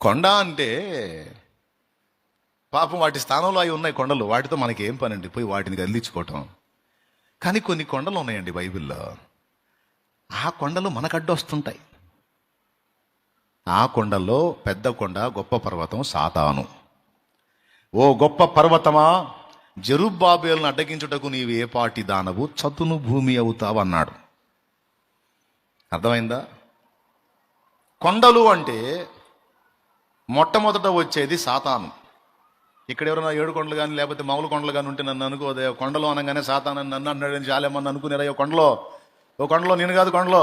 కొండ అంటే పాపం వాటి స్థానంలో అవి ఉన్నాయి కొండలు, వాటితో మనకి ఏం పని అండి, పోయి వాటిని కదిలించుకోవటం. కానీ కొన్ని కొండలు ఉన్నాయండి బైబిల్లో, ఆ కొండలు మనకు అడ్డొస్తుంటాయి. ఆ కొండల్లో పెద్ద కొండ, గొప్ప పర్వతం సాతాను. ఓ గొప్ప పర్వతమా, జెరుబ్బాబేలును అడ్డగించుటకు నీవు ఏ పాటి దానవు, చతును భూమి అవుతావు అన్నాడు. అర్థమైందా? కొండలు అంటే మొట్టమొదట వచ్చేది సాతాను. ఇక్కడ ఎవరైనా 7 కొండలు కానీ లేకపోతే మామూలు కొండలు కానీ ఉంటే నన్ను అనుకోదే, కొండలు అనగానే సాతానని నన్ను అన్నాడని చాలామంది అనుకునేరా. ఓ కొండలో నేను కాదు, కొండలో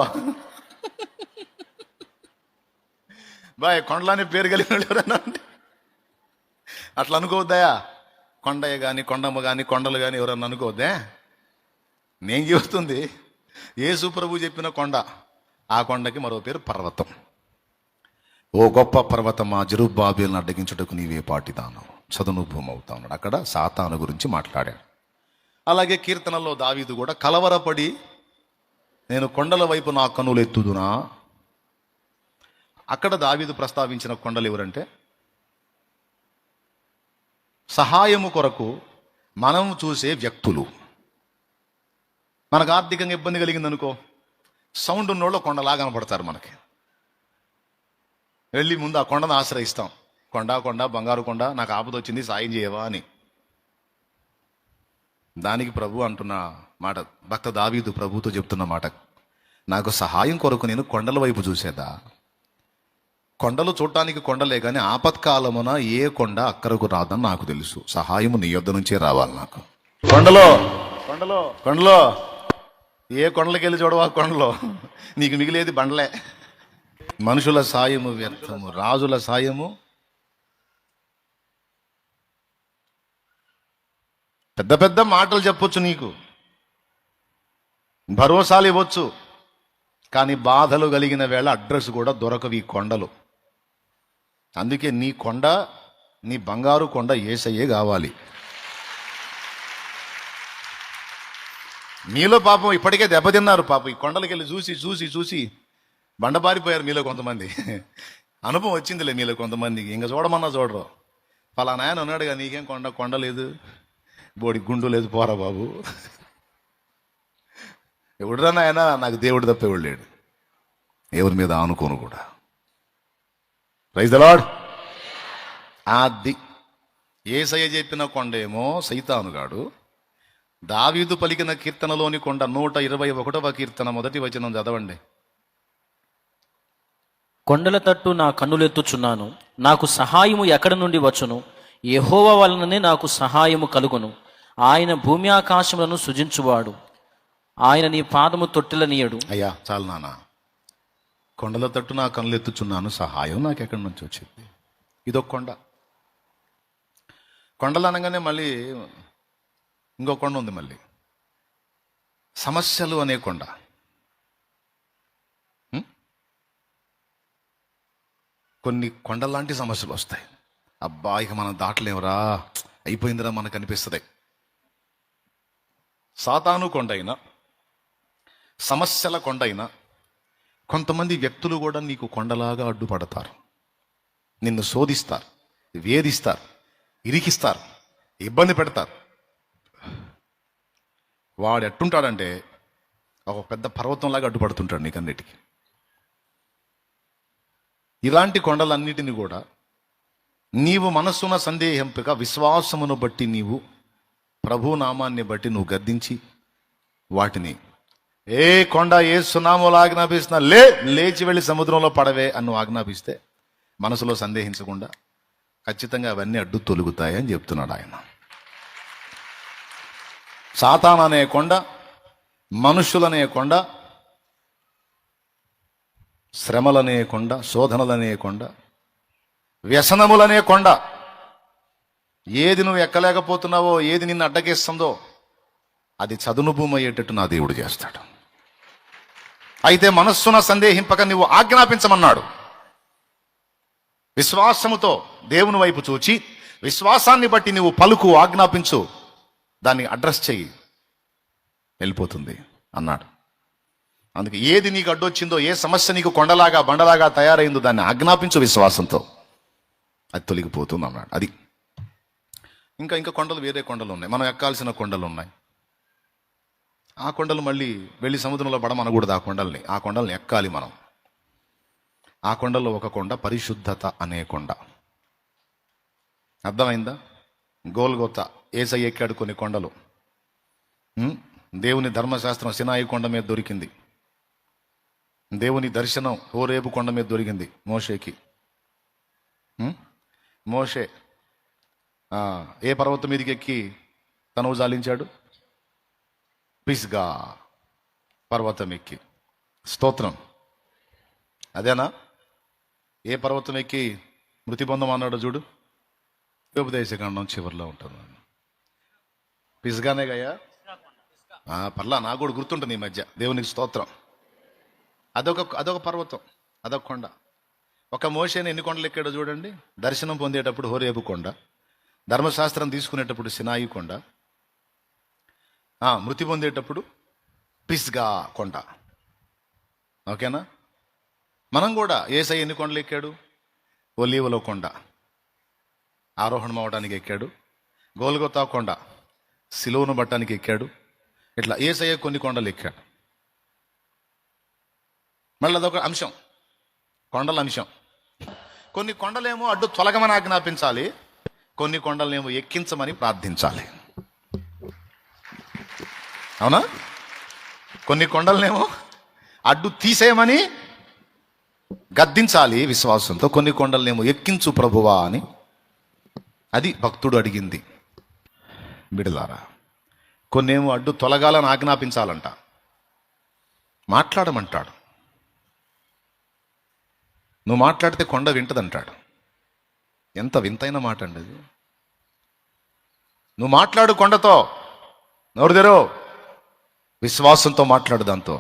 బాయ్ కొండలని పేరు కలిగిన వాళ్ళు ఎవరైనా అంటే అట్లా అనుకోవద్దాయా. కొండయ్య కానీ, కొండమ్మ కానీ, కొండలు కానీ ఎవరన్నా అనుకోవద్దే. నేను చెబుతుంది యేసు ప్రభు చెప్పిన కొండ, ఆ కొండకి మరో పేరు పర్వతం. ఓ గొప్ప పర్వతమా, జెరుబ్బాబేలును అడ్డగించుటకు నీవే పాటి దానవు, చదును భూమి అవుతా ఉన్నాడు. అక్కడ సాతాను గురించి మాట్లాడాడు. అలాగే కీర్తనలో దావీదు కూడా కలవరపడి నేను కొండల వైపు నా కన్నులు ఎత్తుదునా. అక్కడ దావీదు ప్రస్తావించిన కొండలు ఎవరంటే, సహాయము కొరకు మనం చూసే వ్యక్తులు. మనకు ఆర్థికంగా ఇబ్బంది కలిగిందనుకో, సౌండ్ ఉన్నోళ్ళు కొండలా కనపడతారు మనకి. వెళ్ళి ముందు ఆ కొండను ఆశ్రయిస్తాం. కొండ బంగారు కొండ, నాకు ఆపద వచ్చింది, సాయం చేయవా అని. దానికి ప్రభు అంటున్న మాట, భక్త దావీదు ప్రభుతో చెప్తున్న మాట, నాకు సహాయం కొరకు నేను కొండల వైపు చూసేదా. కొండలు చూడటానికి కొండలే కానీ ఆపత్కాలమున ఏ కొండ అక్కరకు రాదని నాకు తెలుసు. సహాయము నీ యొద్ద నుంచే రావాలి నాకు. కొండలో ఏ కొండలకి వెళ్ళి చూడవా, కొండలో నీకు మిగిలేది బండలే. మనుషుల సాయము వ్యర్థము, రాజుల సాయము పెద్ద పెద్ద మాటలు చెప్పొచ్చు, నీకు భరోసాలు ఇవ్వచ్చు, కానీ బాధలు కలిగిన వేళ అడ్రస్ కూడా దొరకవు ఈ కొండలు. అందుకే నీ కొండ, నీ బంగారు కొండ యేసయ్యే కావాలి. మీలో పాపం ఇప్పటికే దెబ్బతిన్నారు. పాపం ఈ కొండలకి వెళ్ళి చూసి బండబారిపోయారు మీలో కొంతమంది. అనుభవం వచ్చిందిలే మీలో కొంతమందికి. ఇంకా చూడమన్నా చూడరు. ఫలానా ఆయన ఉన్నాడుగా, నీకేం కొండ లేదు, బోడి గుండు లేదు, పోరా బాబు. ఎవడురా నాయనా, నాకు దేవుడు తప్ప ఎవడు లేడు, ఎవరి మీద ఆనుకోను కూడా. Praise the lord. అది యేసయ్య చెప్పిన కొండేమో సైతానుగాడు. దావీదు పలికిన కీర్తనలోని కొండ 121వ కీర్తన 1వ వచనం చదవండి. కొండల తట్టు నా కన్నులెత్తుచున్నాను, నాకు సహాయము ఎక్కడి నుండి వచ్చును. యెహోవా వలననే నాకు సహాయము కలుగును. ఆయన భూమి ఆకాశములను సృజించువాడు, ఆయన నీ పాదము తొట్టిలనీయడు. అయ్యా చాలు నాన్న, కొండల తట్టు నా కన్నులెత్తుచున్నాను, సహాయం నాకు ఎక్కడి నుంచి వచ్చింది. ఇదొక కొండ. కొండలు అనగానే మళ్ళీ ఇంకో కొండ ఉంది, మళ్ళీ సమస్యలు అనే కొండ. కొన్ని కొండలాంటి సమస్యలు వస్తాయి. అబ్బా ఇక మనం దాటలేమరా, అయిపోయిందిరా మనకు అనిపిస్తుంది. సాతాను కొండ అయినా, సమస్యల కొండ అయినా, కొంతమంది వ్యక్తులు కూడా నీకు కొండలాగా అడ్డుపడతారు. నిన్ను శోధిస్తారు, వేధిస్తారు, ఇరికిస్తారు, ఇబ్బంది పెడతారు. వాడు ఎట్టుంటాడంటే ఒక పెద్ద పర్వతంలాగా అడ్డుపడుతుంటాడు నీకన్నిటికీ. ఇలాంటి కొండలన్నిటిని కూడా నీవు మనస్సున సందేహింపక విశ్వాసమును బట్టి, నీవు ప్రభు నామాన్ని బట్టి నువ్వు గద్దించి వాటిని, ఏ కొండ యేసునామములో ఆజ్ఞాపిస్తున్నా లేచి వెళ్ళి సముద్రంలో పడవే అని నువ్వు ఆజ్ఞాపిస్తే, మనసులో సందేహించకుండా ఖచ్చితంగా అవన్నీ అడ్డు తొలుగుతాయని చెప్తున్నాడు ఆయన. సాతాను అనే కొండ, మనుషులనే కొండ, శ్రమలనే కొండ, శోధనలనే కొండ, వ్యసనములనే కొండ. ఏది నువ్వు ఎక్కలేకపోతున్నావో, ఏది నిన్ను అడ్డగిస్తుందో అది చదును భూమి అయ్యేటట్టు నా దేవుడు చేస్తాడు. అయితే మనస్సున సందేహింపక నువ్వు ఆజ్ఞాపించమన్నాడు. విశ్వాసముతో దేవుని వైపు చూచి విశ్వాసాన్ని బట్టి నువ్వు పలుకు, ఆజ్ఞాపించు, దాన్ని అడ్రస్ చెయ్యి, వెళ్ళిపోతుంది అన్నాడు. అందుకే ఏది నీకు అడ్డొచ్చిందో, ఏ సమస్య నీకు కొండలాగా బండలాగా తయారైందో దాన్ని ఆజ్ఞాపించు విశ్వాసంతో. అది తొలగిపోతుంది అన్నాడు. అది ఇంకా కొండలు, వేరే కొండలు ఉన్నాయి, మనం ఎక్కాల్సిన కొండలు ఉన్నాయి. ఆ కొండలు మళ్ళీ వెళ్ళి సముద్రంలో పడమనకూడదు. ఆ కొండల్ని ఎక్కాలి మనం. ఆ కొండలో ఒక కొండ పరిశుద్ధత అనే కొండ. అర్థమైందా? గోల్గోతా యేసయ్య ఎక్కాడు కొన్ని కొండలు. దేవుని ధర్మశాస్త్రం సినాయి కొండ మీద దొరికింది. దేవుని దర్శనం హోరేబు కొండ మీద దొరికింది మోషేకి. మోషే ఏ పర్వతం మీదకి ఎక్కి తనువు జాలించాడు? పిస్గా పర్వతం ఎక్కి. స్తోత్రం. అదేనా? ఏ పర్వతం ఎక్కి మృతి పొందం అన్నాడు చూడు, ఉపదేశకాండం చివరిలో ఉంటుంది. పిస్గానే గయ్యా, పర్లా, నాకు కూడా గుర్తుంటుంది ఈ మధ్య. దేవునికి స్తోత్రం. అదొక పర్వతం, అదొక కొండ. ఒక మోషేని ఎన్ని కొండలు ఎక్కాడో చూడండి. దర్శనం పొందేటప్పుడు హోరేబు కొండ, ధర్మశాస్త్రం తీసుకునేటప్పుడు సినాయి కొండ, మృతి పొందేటప్పుడు పిస్గా కొండ. ఓకేనా? మనం కూడా యేసయ్య ఎన్ని కొండలు ఎక్కాడు? ఒలీవలో కొండ ఆరోహణం అవడానికి ఎక్కాడు. గోల్గొతా కొండ సిలువను పట్టడానికి ఎక్కాడు. ఇట్లా యేసయ్య కొన్ని కొండలు ఎక్కాడు. మళ్ళీ అదొక అంశం, కొండల అంశం. కొన్ని కొండలేమో అడ్డు తొలగమని ఆజ్ఞాపించాలి, కొన్ని కొండలనేమో ఎక్కించమని ప్రార్థించాలి. అవునా? కొన్ని కొండలనేమో అడ్డు తీసేయమని గద్దించాలి విశ్వాసంతో, కొన్ని కొండలనేమో ఎక్కించు ప్రభువా అని. అది భక్తుడు అడిగింది. బిడలారా, కొన్నేమో అడ్డు తొలగాలని ఆజ్ఞాపించాలంట, మాట్లాడమంటాడు. నువ్వు మాట్లాడితే కొండ వింటదంటాడు. ఎంత వింతైన మాట అండి అది. నువ్వు మాట్లాడు కొండతో, నోరు తెరో, విశ్వాసంతో మాట్లాడు దాంతో,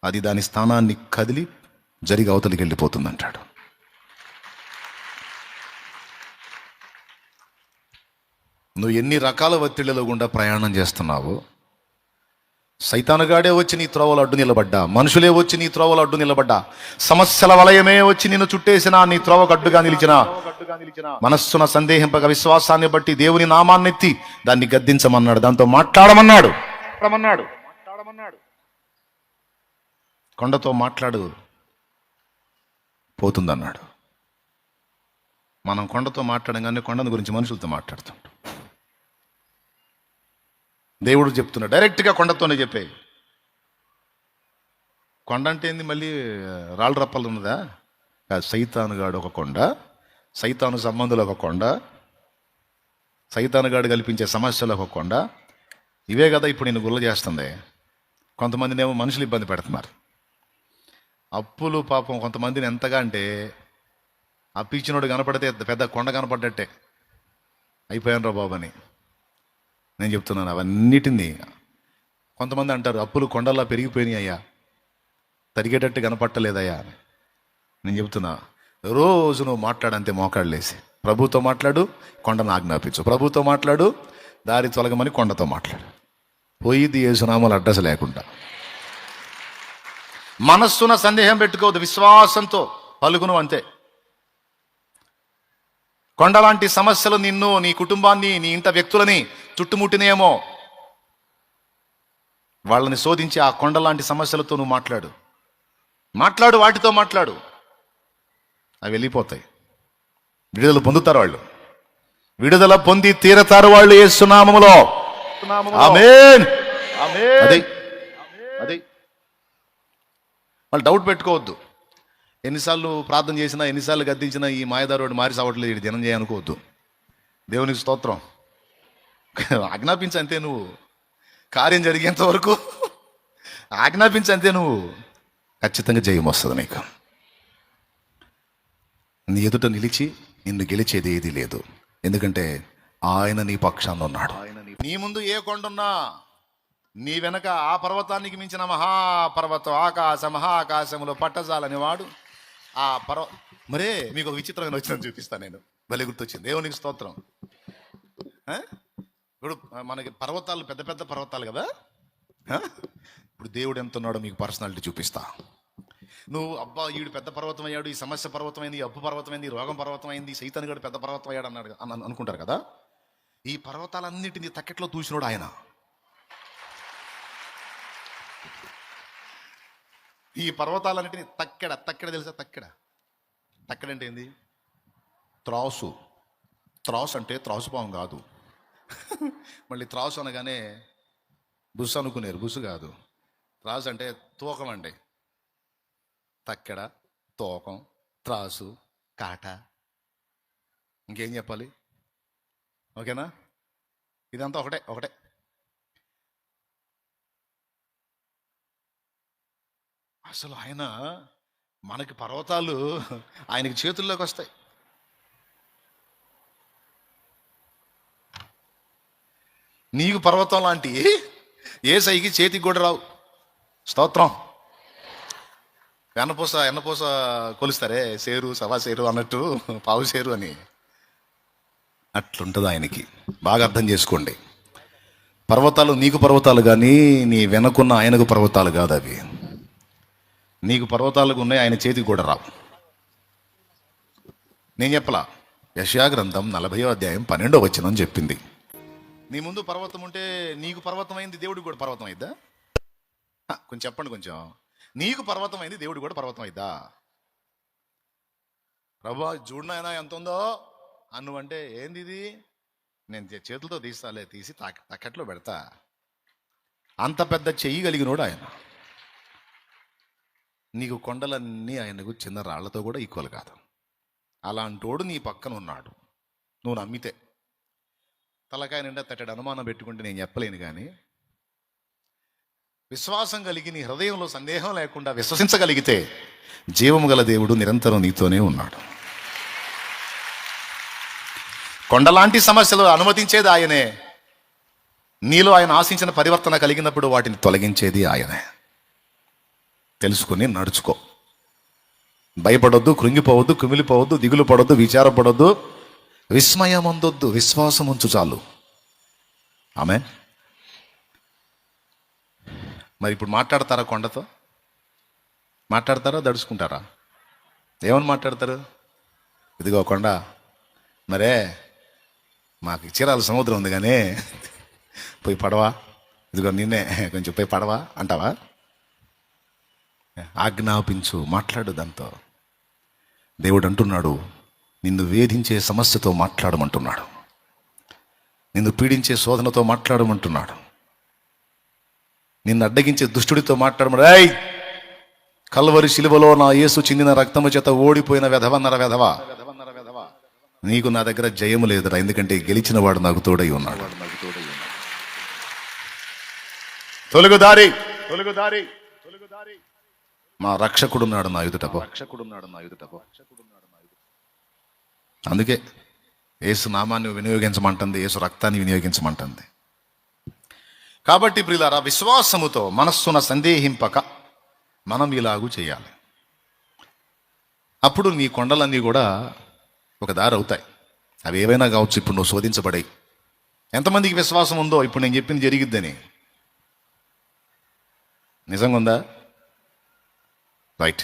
అది దాని స్థానాన్ని కదిలి జరిగి అవతలికి వెళ్ళిపోతుంది అంటాడు. నువ్వు ఎన్ని రకాల ఒత్తిళ్లలో గుండా ప్రయాణం చేస్తున్నావు. సైతానుగాడే వచ్చి నీ త్రోవలు అడ్డు నిలబడ్డా, మనుషులే వచ్చి నీ త్రోవలు అడ్డు నిలబడ్డా, సమస్యల వలయమే వచ్చి నిన్ను చుట్టేసినా, నీ త్రోవకు అడ్డుగా నిలిచిన మనస్సున సందేహింపక విశ్వాసాన్ని బట్టి దేవుని నామాన్నెత్తి దాన్ని గద్దించమన్నాడు, దాంతో మాట్లాడమన్నాడు. కొండతో మాట్లాడు, పోతుందన్నాడు. మనం కొండతో మాట్లాడంగానే కొండను గురించి మనుషులతో మాట్లాడుతుంటాం. దేవుడు చెప్తున్నాడు డైరెక్ట్గా కొండతోనే చెప్పే. కొండ అంటే ఏంది? మళ్ళీ రాళ్ళు రప్పలు ఉన్నదా? సైతానుగాడు ఒక కొండ, సైతాను సంబంధులు ఒక కొండ, సైతానుగాడు కల్పించే సమస్యలు ఒక కొండ. ఇవే కదా ఇప్పుడు నేను గుల్ల చేస్తుంది. కొంతమందినేమో మనుషులు ఇబ్బంది పెడుతున్నారు. అప్పులు పాపం కొంతమందిని ఎంతగా అంటే, అప్పిచ్చినోడు కనపడితే పెద్ద కొండ కనపడ్డట్టే. అయిపోయాను రా బాబు అని నేను చెప్తున్నాను. అవన్నిటినీ కొంతమంది అంటారు, అప్పులు కొండల్లా పెరిగిపోయినాయి అయ్యా, తరిగేటట్టు కనపట్టలేదయ్యా అని. నేను చెప్తున్నా, రోజు నువ్వు మాట్లాడంతే మోకాళ్ళేసి. ప్రభుతో మాట్లాడు, కొండను ఆజ్ఞాపించు. ప్రభుతో మాట్లాడు, దారి తొలగమని కొండతో మాట్లాడు. పోయిది యేసునామాలు అడ్రస్ లేకుండా. మనస్సున సందేహం పెట్టుకోవద్దు, విశ్వాసంతో పలుకును అంతే. కొండలాంటి సమస్యలు నిన్ను, నీ కుటుంబాన్ని, నీ ఇంట వ్యక్తులని చుట్టుముట్టినేమో, వాళ్ళని శోధించి ఆ కొండలాంటి సమస్యలతో నువ్వు మాట్లాడు, వాటితో మాట్లాడు. అవి వెళ్ళిపోతాయి. విడుదల పొందుతారు వాళ్ళు, విడుదల పొంది తీరతారు వాళ్ళు యేసు నామములో. ఆమేన్. అది వాళ్ళు డౌట్ పెట్టుకోవద్దు. ఎన్నిసార్లు ప్రార్థన చేసినా, ఎన్నిసార్లు గద్దించినా ఈ మాయదారుడు మారి సావట్లేదు, ఇది దినం చేయనుకోవద్దు. దేవునికి స్తోత్రం. ఆజ్ఞాపించంతే, నువ్వు కార్యం జరిగేంత వరకు ఆజ్ఞాపించంతే, నువ్వు ఖచ్చితంగా జయం వస్తుంది నీకు. నీ ఎదుట నిలిచి నిన్ను గెలిచేది ఏది లేదు, ఎందుకంటే ఆయన నీ పక్షాన ఉన్నాడు. నీ ముందు ఏ కొండున్నా, నీ వెనక ఆ పర్వతానికి మించిన మహాపర్వతం, మహాకాశములో పట్టజాలని వాడు ఆ మరే మీకు ఒక విచిత్రమైన వచ్చిందని చూపిస్తాను నేను. భలే గుర్తొచ్చింది. దేవునికి స్తోత్రం. ఇప్పుడు మనకి పర్వతాలు పెద్ద పెద్ద పర్వతాలు కదా. ఇప్పుడు దేవుడు ఎంత ఉన్నాడో మీకు పర్సనాలిటీ చూపిస్తా. నువ్వు అబ్బా ఈడు పెద్ద పర్వతం అయ్యాడు, ఈ సమస్య పర్వతమైంది, ఈ అప్పు పర్వతమైంది, ఈ రోగం పర్వతమైంది, ఈ సైతాన్ గడు పెద్ద పర్వతం అయ్యాడు అన్నాడు అనుకుంటారు కదా. ఈ పర్వతాలన్నిటినీ తక్కెట్లో చూసినోడు ఆయన. ఈ పర్వతాలన్నిటినీ తక్కెడ తెలుసా? తక్కెడ అంటే ఏంది? త్రాసు అంటే త్రాసు పాము కాదు. మళ్ళీ త్రాసు అనగానే బుస్సు అనుకునేరు, బుస్సు కాదు. త్రాసు అంటే తూకం అండి. తక్కెడ, తూకం, త్రాసు, కాట, ఇంకేం చెప్పాలి? ఓకేనా? ఇదంతా ఒకటే. అసలు ఆయన మనకి పర్వతాలు ఆయనకి చేతుల్లోకి వస్తాయి. నీకు పర్వతం లాంటి ఏసైకి చేతికి కూడా రావు. స్తోత్రం. ఎన్నపూస కొలుస్తారే, సేరు, సవా సేరు అన్నట్టు, పావు సేరు అని, అట్లుంటుంది ఆయనకి. బాగా అర్థం చేసుకోండి. పర్వతాలు నీకు పర్వతాలు కానీ నీ వెనకున్న ఆయనకు పర్వతాలు కాదు అవి. నీకు పర్వతాలకు ఉన్నాయి, ఆయన చేతికి కూడా రావు. నేను చెప్పలా, యెషయా గ్రంథం 40వ అధ్యాయం 12వ వచనం చెప్పింది. నీ ముందు పర్వతం ఉంటే నీకు పర్వతం అయింది, దేవుడికి కూడా పర్వతం అయిద్దా? కొంచెం చెప్పండి. కొంచెం నీకు పర్వతం అయింది, దేవుడికి కూడా పర్వతం అయిద్దా? ప్రభా చూడనాయనా ఎంత ఉందో అన్నువంటే ఏంది ఇది? నేను చేతులతో తీసి తక్కట్లో పెడతా. అంత పెద్ద చెయ్యి కలిగినోడు ఆయన. నీకు కొండలన్నీ ఆయనకు చిన్న రాళ్లతో కూడా ఈక్వల్ కాదు. అలాంటోడు నీ పక్కన ఉన్నాడు. నువ్వు నమ్మితే, తలకాయ నిండా తట్టడు అనుమానం పెట్టుకుంటే నేను చెప్పలేను. కానీ విశ్వాసం కలిగి నీ హృదయంలో సందేహం లేకుండా విశ్వసించగలిగితే జీవము గల దేవుడు నిరంతరం నీతోనే ఉన్నాడు. కొండలాంటి సమస్యలు అనుమతించేది ఆయనే. నీలో ఆయన ఆశించిన పరివర్తన కలిగినప్పుడు వాటిని తొలగించేది ఆయనే. తెలుసుకుని నడుచుకో. భయపడొద్దు, కృంగిపోవద్దు, కుమిలిపోవద్దు, దిగులు పడొద్దు, విచారపడొద్దు, విస్మయం అందొద్దు, విశ్వాసం ఉంచు చాలు. ఆమె మరి ఇప్పుడు మాట్లాడతారా? కొండతో మాట్లాడతారా? దడుచుకుంటారా? ఏమని మాట్లాడతారు? ఇదిగో కొండ, మరే మాకు చీరాల సముద్రం ఉంది కానీ పోయి పడవా, ఇదిగో నిన్నే కొంచెం పోయి పడవా అంటావా? ఆజ్ఞాపించు, మాట్లాడు దాంతో. దేవుడు అంటున్నాడు, నిన్ను వేధించే సమస్యతో మాట్లాడమంటున్నాడు, నిన్ను పీడించే శోధనతో మాట్లాడమంటున్నాడు, నిన్ను అడ్డగించే దుష్టుడితో మాట్లాడమన్నాడు. ఏయ్, కల్వరి శిలువలో నా యేసు చిందిన రక్తము చేత ఓడిపోయిన వెధవన్నర వెధవా, నీకు నా దగ్గర జయము లేదురా, ఎందుకంటే గెలిచిన వాడు నాకు తోడై ఉన్నాడు. తొలుగుదారి మా రక్షకుడున్నాడు నా ఎదుటపో. అందుకే యేసు నామాన్ని వినియోగించమంటుంది, యేసు రక్తాన్ని వినియోగించమంటుంది. కాబట్టి ప్రియులారా, విశ్వాసముతో మనస్సున సందేహింపక మనం ఇలాగూ చేయాలి. అప్పుడు నీ కొండలన్నీ కూడా ఒక దారి అవుతాయి. అవి ఏవైనా కావచ్చు. ఇప్పుడు నువ్వు శోధించబడాయి. ఎంతమందికి విశ్వాసం ఉందో ఇప్పుడు నేను చెప్పింది జరిగిద్దని? నిజంగా ఉందా? రైట్.